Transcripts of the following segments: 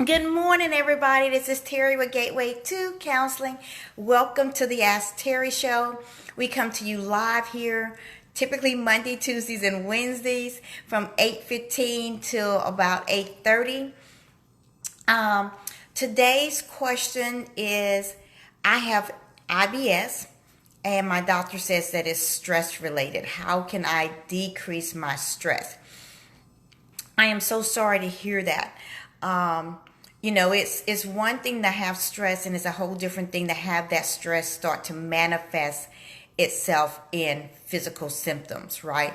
Good morning, everybody. This is Terry with Gateway to Counseling. Welcome to the Ask Terry Show. We come to you live here, typically Monday, Tuesdays, and Wednesdays from 8:15 till about 8:30. Today's question is, I have IBS, and my doctor says that it's stress related. How can I decrease my stress? I am so sorry to hear that. It's one thing to have stress, and it's a whole different thing to have that stress start to manifest itself in physical symptoms, right?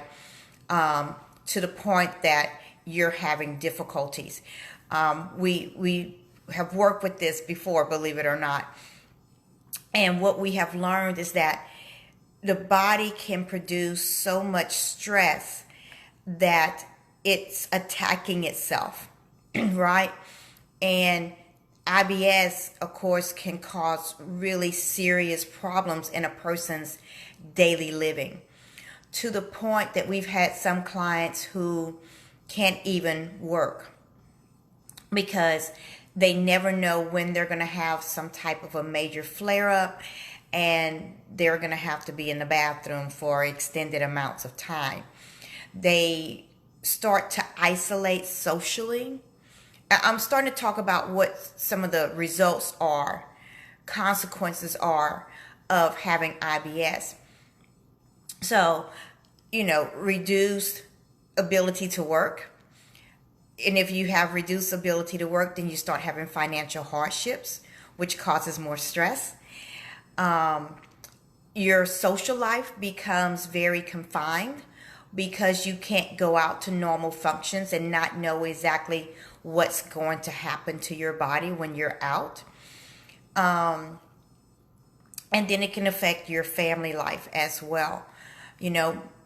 To the point that you're having difficulties. We have worked with this before, believe it or not. And what we have learned is that the body can produce so much stress that it's attacking itself, right? And IBS, of course, can cause really serious problems in a person's daily living, to the point that we've had some clients who can't even work because they never know when they're going to have some type of a major flare-up, and they're going to have to be in the bathroom for extended amounts of time. They start to isolate socially. I'm starting to talk about what some of the results are, consequences are of having IBS. So, reduced ability to work. And if you have reduced ability to work, then you start having financial hardships, which causes more stress. Your social life becomes very confined because you can't go out to normal functions and not know exactly what's going to happen to your body when you're out. And then it can affect your family life as well.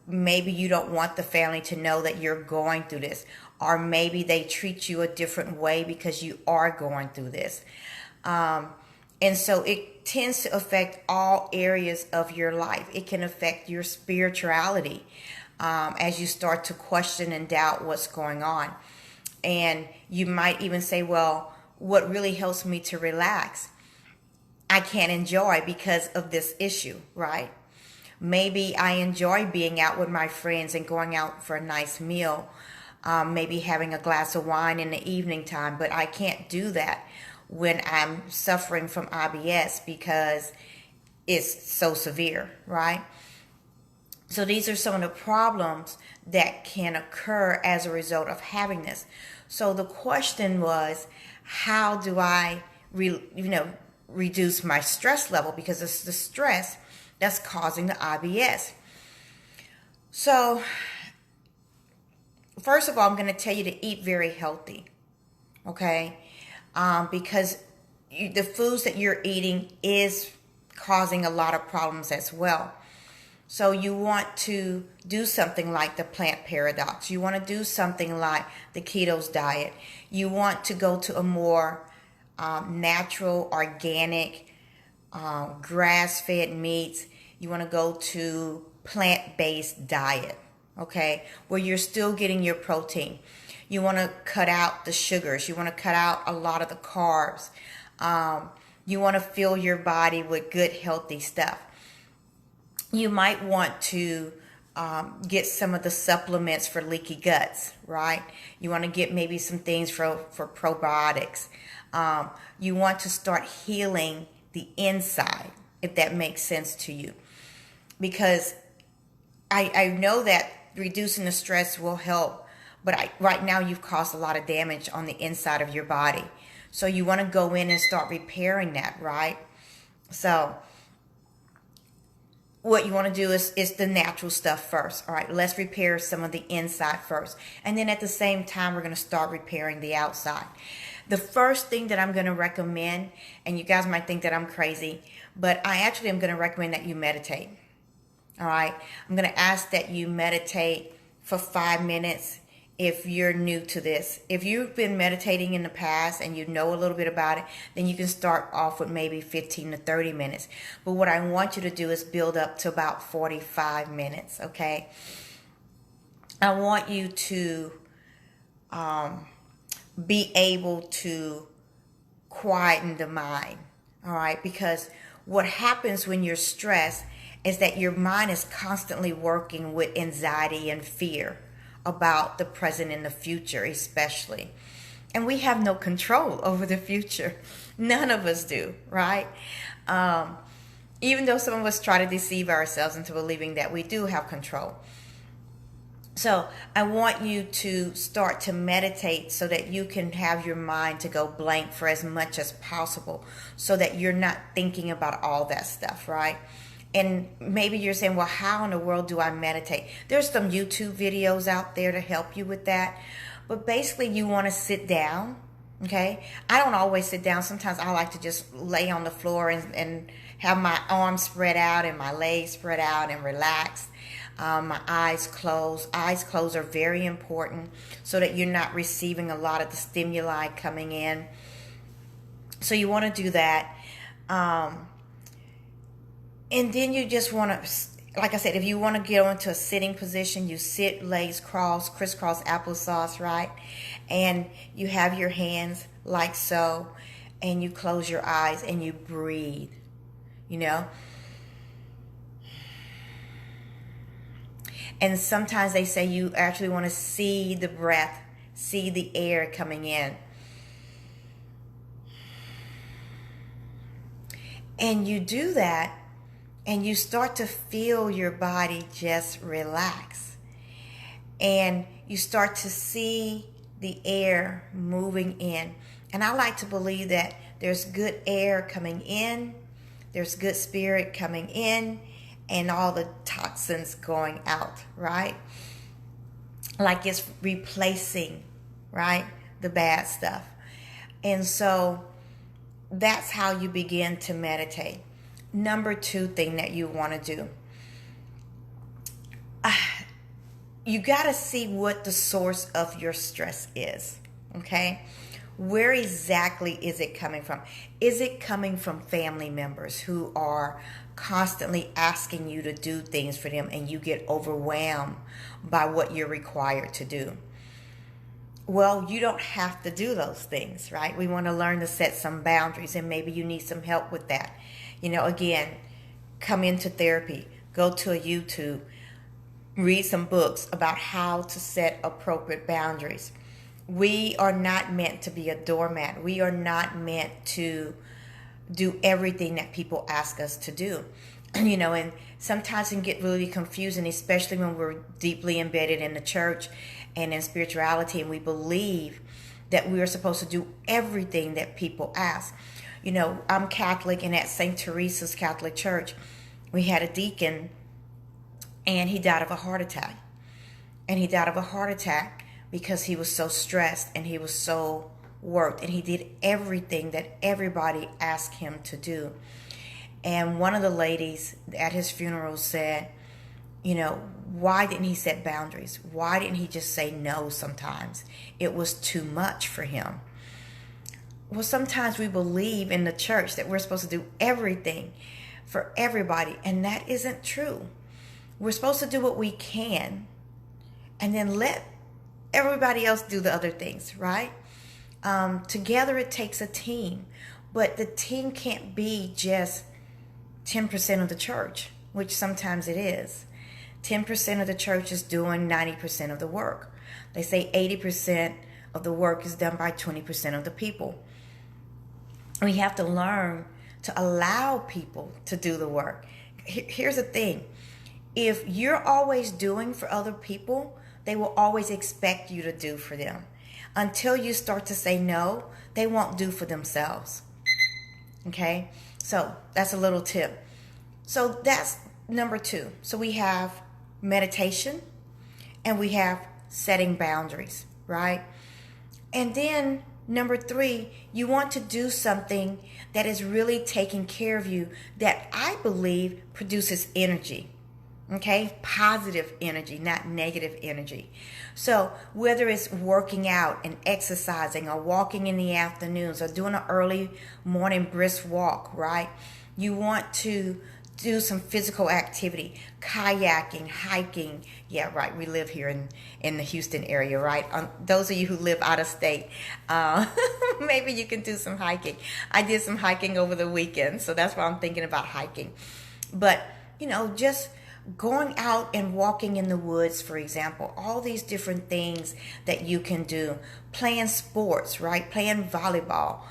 Maybe you don't want the family to know that you're going through this, or maybe they treat you a different way because you are going through this. And so it tends to affect all areas of your life. It can affect your spirituality as you start to question and doubt what's going on. And you might even say, well, what really helps me to relax, I can't enjoy because of this issue, right? Maybe I enjoy being out with my friends and going out for a nice meal, maybe having a glass of wine in the evening time, but I can't do that when I'm suffering from IBS because it's so severe, right? So these are some of the problems that can occur as a result of having this. So the question was, how do I, reduce my stress level? Because it's the stress that's causing the IBS. So first of all, I'm going to tell you to eat very healthy, okay? Because the foods that you're eating is causing a lot of problems as well. So you want to do something like the plant paradox. You want to do something like the keto diet. You want to go to a more natural, organic, grass-fed meats. You want to go to plant-based diet, okay, where you're still getting your protein. You want to cut out the sugars. You want to cut out a lot of the carbs. You want to fill your body with good, healthy stuff. You might want to get some of the supplements for leaky guts, right? You want to get maybe some things for probiotics. You want to start healing the inside, if that makes sense to you. Because I know that reducing the stress will help, but right now you've caused a lot of damage on the inside of your body. So you want to go in and start repairing that, right? So what you want to do is the natural stuff first. All right, let's repair some of the inside first. And then at the same time, we're going to start repairing the outside. The first thing that I'm going to recommend, and you guys might think that I'm crazy, but I actually am going to recommend that you meditate. All right, I'm going to ask that you meditate for 5 minutes if you're new to this. If you've been meditating in the past and you know a little bit about it, then you can start off with maybe 15 to 30 minutes. But what I want you to do is build up to about 45 minutes, okay? I want you to be able to quieten the mind. All right, because what happens when you're stressed is that your mind is constantly working with anxiety and fear about the present and the future, especially. And we have no control over the future. None of us do, right? Even though some of us try to deceive ourselves into believing that we do have control. So I want you to start to meditate so that you can have your mind to go blank for as much as possible, so that you're not thinking about all that stuff, right? And maybe you're saying, well, how in the world do I meditate? There's some YouTube videos out there to help you with that. But basically, you want to sit down, okay? I don't always sit down. Sometimes I like to just lay on the floor and have my arms spread out and my legs spread out and relax. My eyes closed. Eyes closed are very important so that you're not receiving a lot of the stimuli coming in. So you want to do that. And then you just want to, like I said, if you want to get into a sitting position, you sit, legs crossed, crisscross applesauce, right? And you have your hands like so, and you close your eyes and you breathe, you know? And sometimes they say you actually want to see the breath, see the air coming in. And you do that, and you start to feel your body just relax. And you start to see the air moving in. And I like to believe that there's good air coming in, there's good spirit coming in, and all the toxins going out, right? Like it's replacing, right, the bad stuff. And so that's how you begin to meditate. Number 2 thing that you want to do, you got to see what the source of your stress is, okay? Where exactly is it coming from? Is it coming from family members who are constantly asking you to do things for them and you get overwhelmed by what you're required to do? Well, you don't have to do those things, right? We want to learn to set some boundaries, and maybe you need some help with that. You know, again, come into therapy, go to a YouTube, read some books about how to set appropriate boundaries. We are not meant to be a doormat. We are not meant to do everything that people ask us to do. You know, and sometimes it can get really confusing, especially when we're deeply embedded in the church and in spirituality, and we believe that we are supposed to do everything that people ask. You know, I'm Catholic, and at St. Teresa's Catholic Church, we had a deacon, and he died of a heart attack. And he died of a heart attack because he was so stressed and he was so worked, and he did everything that everybody asked him to do. And one of the ladies at his funeral said, you know, why didn't he set boundaries? Why didn't he just say no sometimes? It was too much for him. Well, sometimes we believe in the church that we're supposed to do everything for everybody, and that isn't true. We're supposed to do what we can and then let everybody else do the other things, right? Together it takes a team, but the team can't be just 10% of the church, which sometimes it is. 10% of the church is doing 90% of the work. They say 80% of the work is done by 20% of the people. We have to learn to allow people to do the work. Here's the thing. If you're always doing for other people, they will always expect you to do for them. Until you start to say no, they won't do for themselves. Okay? So that's a little tip. So that's number 2. So we have meditation and we have setting boundaries, right? And then number 3, you want to do something that is really taking care of you, that I believe produces energy. Okay, positive energy, not negative energy. So whether it's working out and exercising or walking in the afternoons or doing an early morning brisk walk, right? You want to do some physical activity, kayaking, hiking. Yeah, right. We live here in the Houston area, right? Those of you who live out of state, maybe you can do some hiking. I did some hiking over the weekend, so that's why I'm thinking about hiking. But, just going out and walking in the woods, for example, all these different things that you can do. Playing sports, right? Playing volleyball.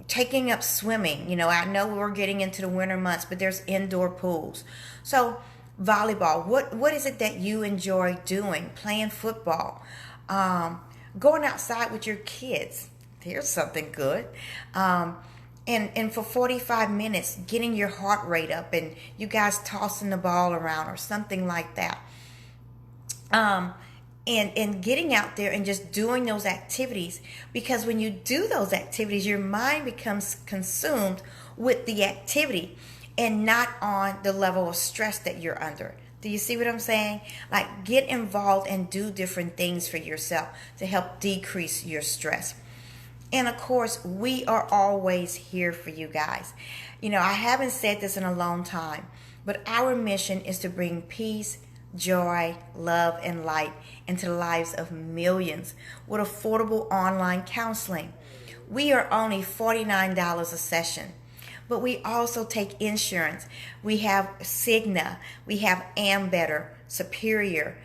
Taking up swimming. I know we're getting into the winter months, but there's indoor pools. So volleyball, what is it that you enjoy doing? Playing football, going outside with your kids. There's something good. And for 45 minutes, getting your heart rate up and you guys tossing the ball around or something like that. And getting out there and just doing those activities, because when you do those activities, your mind becomes consumed with the activity and not on the level of stress that you're under. Do you see what I'm saying? Like, get involved and do different things for yourself to help decrease your stress. And of course, we are always here for you guys. I haven't said this in a long time, but our mission is to bring peace, joy, love, and light into the lives of millions with affordable online counseling. We are only $49 a session, but we also take insurance. We have Cigna, we have Ambetter, Superior,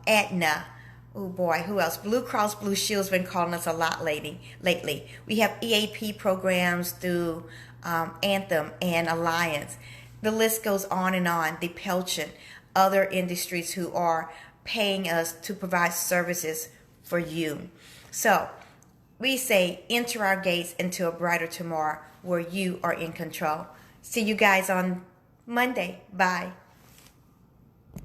Aetna. Oh boy, who else? Blue Cross Blue Shield's been calling us a lot lately. We have EAP programs through Anthem and Alliance. The list goes on and on. The Pelchin, other industries who are paying us to provide services for you. So we say, enter our gates into a brighter tomorrow where you are in control. See you guys on Monday. Bye.